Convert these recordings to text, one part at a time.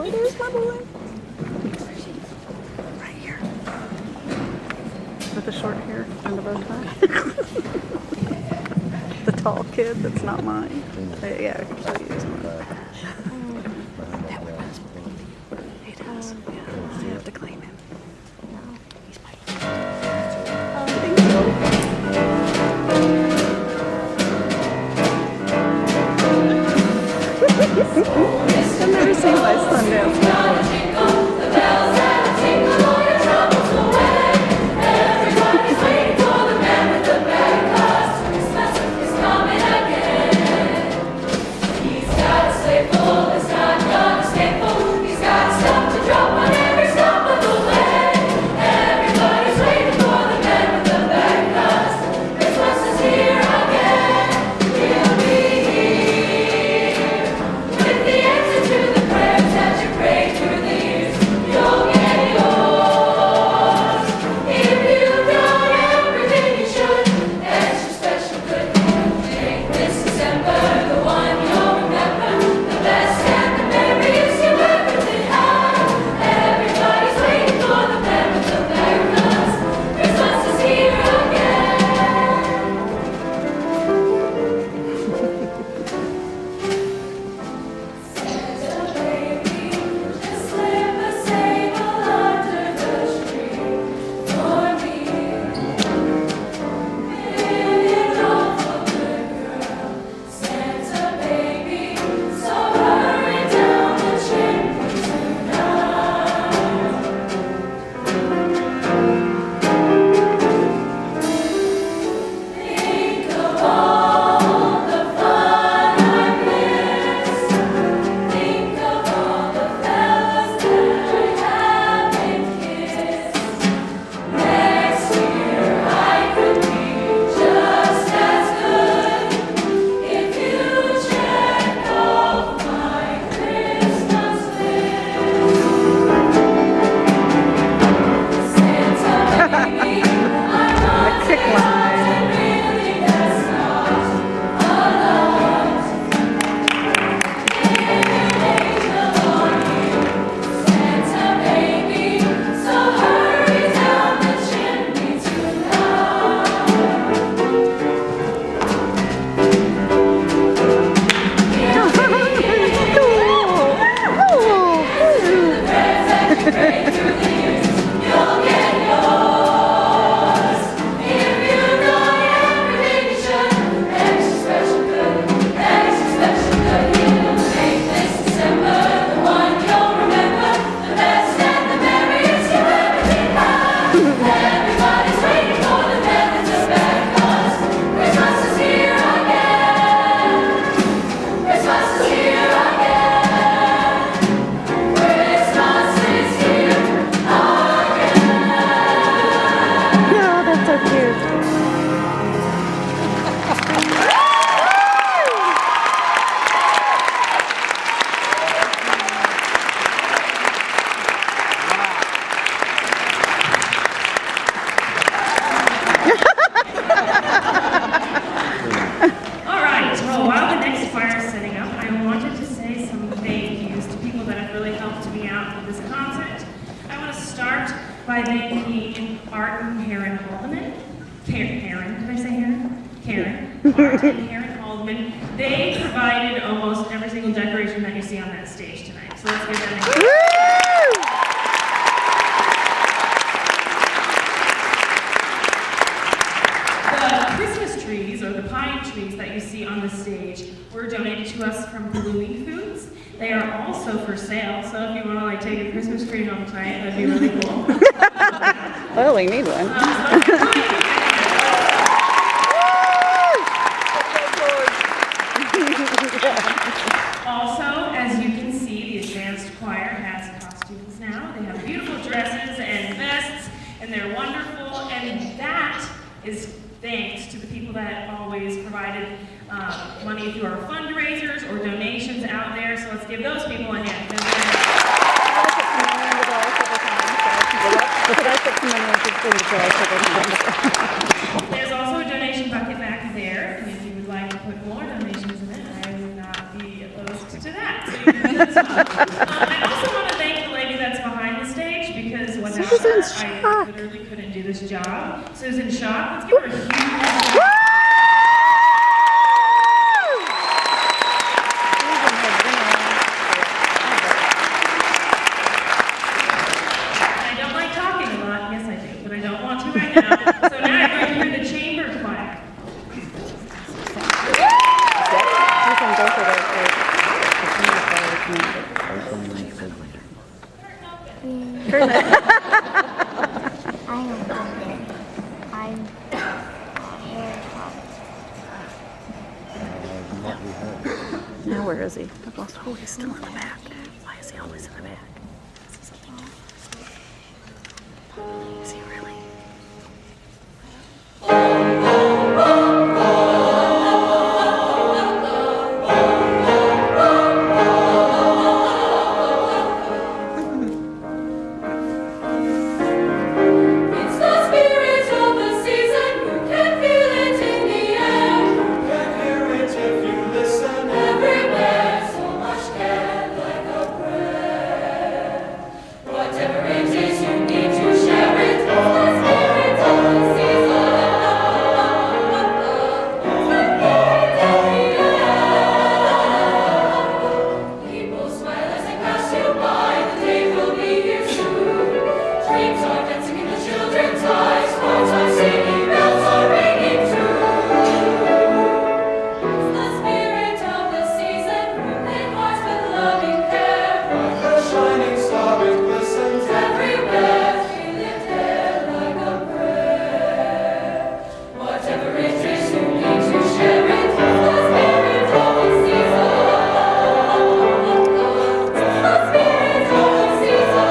Oh, there's my boy. Right here. With the short hair and the bow tie. The tall kid that's not mine. Yeah, I can show you his one. That one does belong to you. He does. Yeah. You have to claim him. No, he's mine. Thank you. I've never seen my son dance before. by thanking Art and Karen Haldeman. Karen, did I say Karen? Karen. Art and Karen Haldeman. They provided almost every single decoration that you see on that stage tonight. So let's give them a hand. Trees or the pine trees that you see on the stage were donated to us from Blooming Foods. They are also for sale, so if you want to take a Christmas tree home tonight, that'd be really cool. Well, we need one. Also, as you can see, the advanced choir has costumes now. They have beautiful dresses and vests, and they're wonderful, and that is thanks to the people that always provided money through our fundraisers or donations out there. So let's give those people a hand. There's also a donation bucket back there, and if you would like to put more donations in it, I would not be opposed to that. So you can do this one. I also want this job. Susan Schock, let's give her a huge round. I don't like talking a lot. Yes, I do, but I don't want to right now. So now you're going to hear the chamber choir. You can go for that. I don't know. I'm Now where is he? I've lost. Oh, he's still in the back. Why is he always in the back? Is he really? It's the spirit of the season. You can feel it in the air. You can hear it if you listen. Everywhere, so much care, like a prayer. Whatever it is, you need to share it. It's the spirit of the season. It's the spirit of the air. People smile as they pass you by. The day will be here soon. Dreams are dancing in the children's eyes. Hearts are singing, bells are ringing too. It's the spirit of the season, filling hearts with loving care. Like a shining star, it glistens Everywhere, feel it there like a prayer. Whatever it is, you need to share it. It's the spirit of the season. It's the spirit of the season.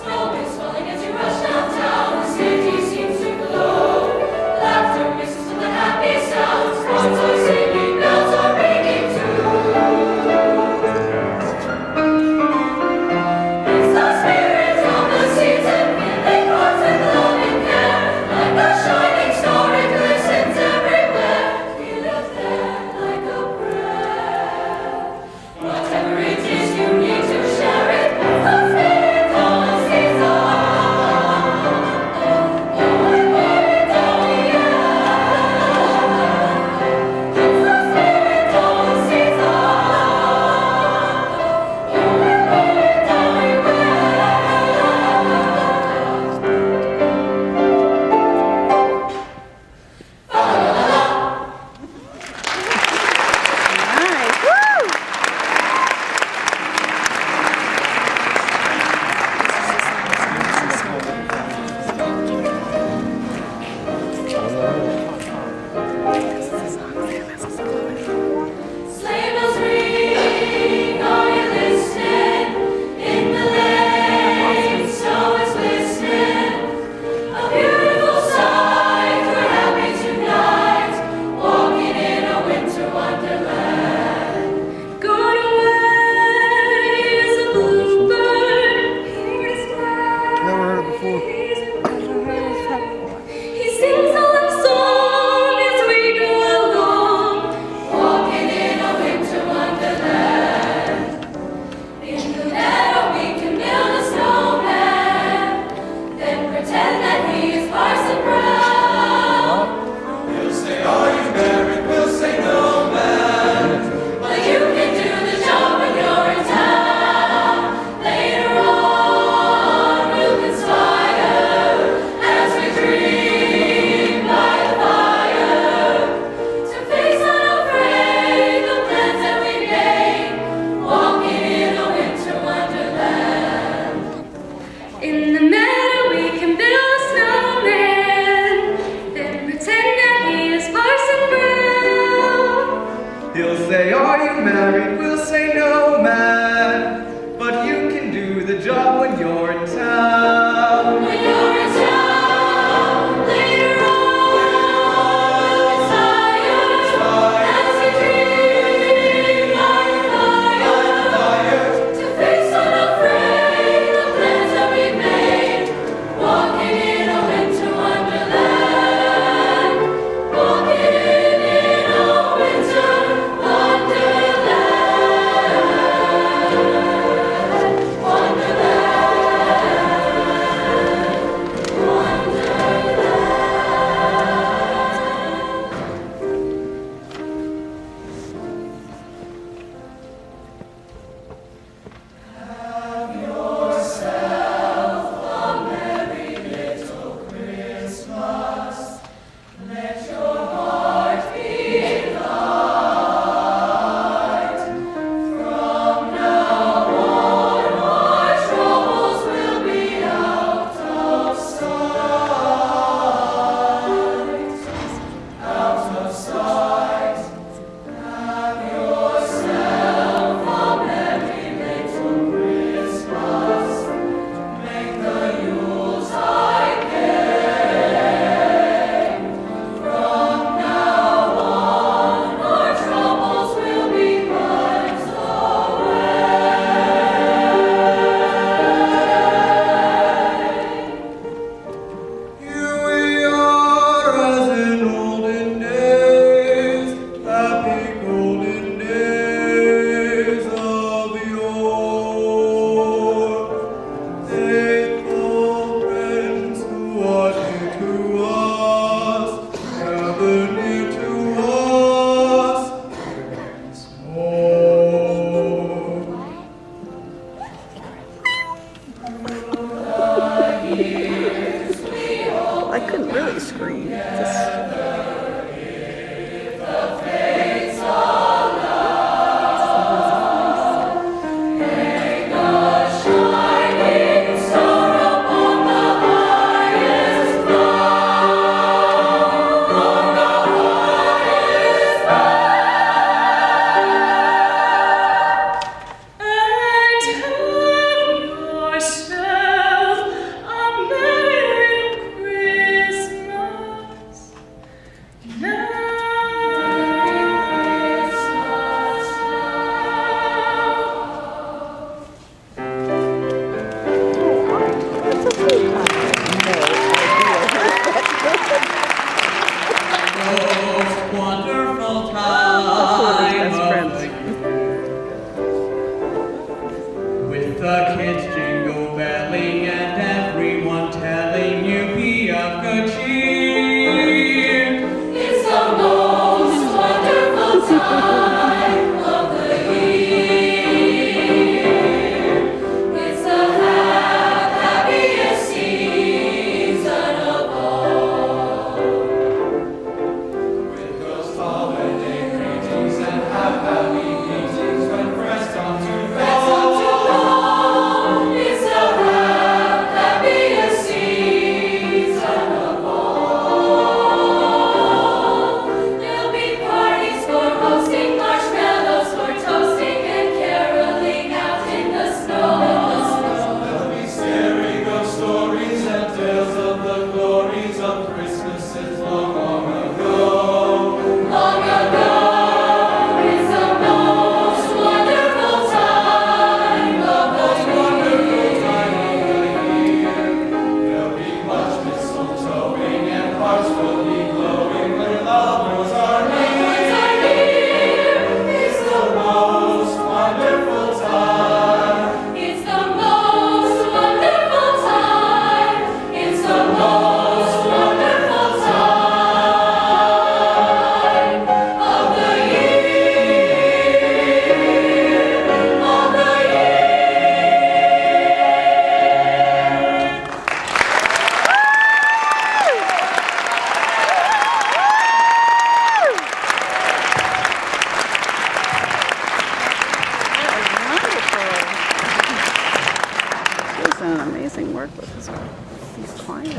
Snow is falling as you rush downtown. The city seems to glow. Laughter mixes with the happy sounds. Hearts are singing, bells are ringing too. It's the spirit of the season, filling hearts with loving care. Like a shining star, it glistens everywhere. Feel it there like a prayer. Whatever it is, you need to share it. It's the spirit of the season. Oh, spirit of the air. It's the spirit of the season. Nice. Woo! Sleigh bells ring, are you listening? In the lane, snow is glistening. A beautiful sight, we're happy tonight, walking in a winter wonderland. Going away is a bluebird, here to stay. Never heard it before. He sings a love song as we go along, walking in a winter wonderland. In the meadow we can build a snowman, then pretend that he is Parson Brown. We'll say, are you married? We'll say, no, man. But you can do the job when you're in town. Later on we'll conspire as we dream by the fire to face unafraid the plans that we made, walking in a winter wonderland. In the meadow we can build a snowman, then pretend that he is Parson Brown. He'll say, are you married? We'll say, no, man. But you can do the job when you're in town. When you're in town, later on, we'll conspire as we dream by the fire to face unafraid the plans that we made, walking in a winter wonderland, walking in a work with these choirs.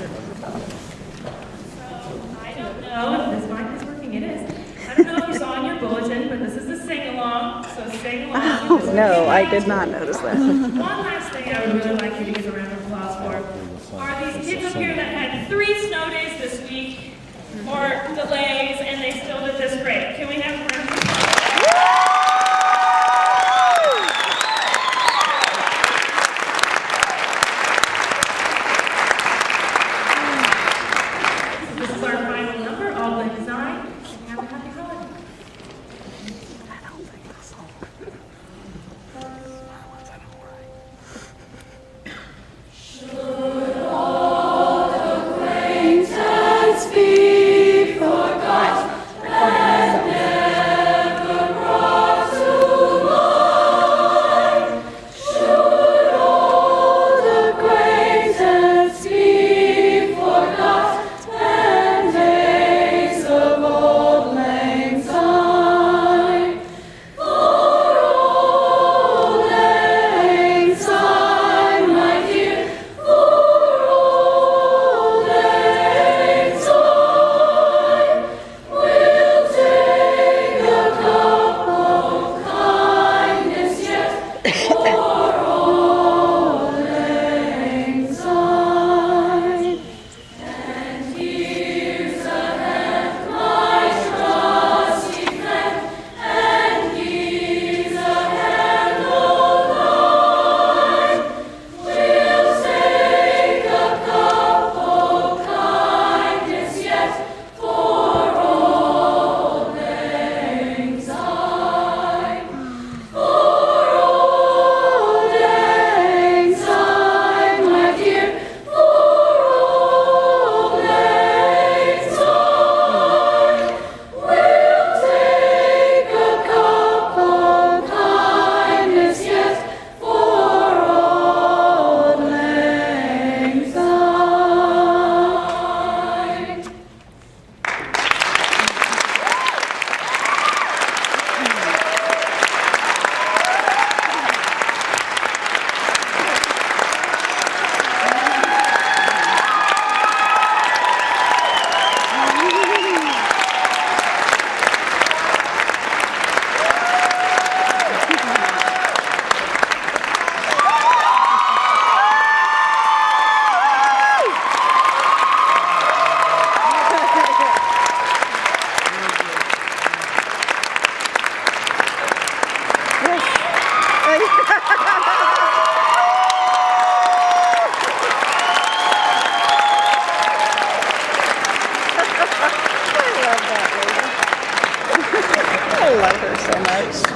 I don't know if this mic is working. It is. I don't know if you saw in your bulletin, but this is a sing-along. So sing along. Oh, no, I did not notice that. One last thing I would really like you to give a round of applause for are these kids up here that had 3 snow days this week or delays, and they still did this great. Can we have a round of applause? This is our final number, All By Design. Have a happy holiday. I don't think that's all. Acquaintance be forgot and never brought to mind. Should old acquaintance be forgot and days of old lang syne. For old lang syne, my dear, for old lang syne, we'll take a cup of kindness yet. For old lang syne. And here's a hand, my trusty friend, and here's a hand of mine. We'll take a cup of kindness yet for old lang syne. For old lang syne, my dear, for old lang syne, we'll take a cup of kindness yet for old lang syne. I love her so much.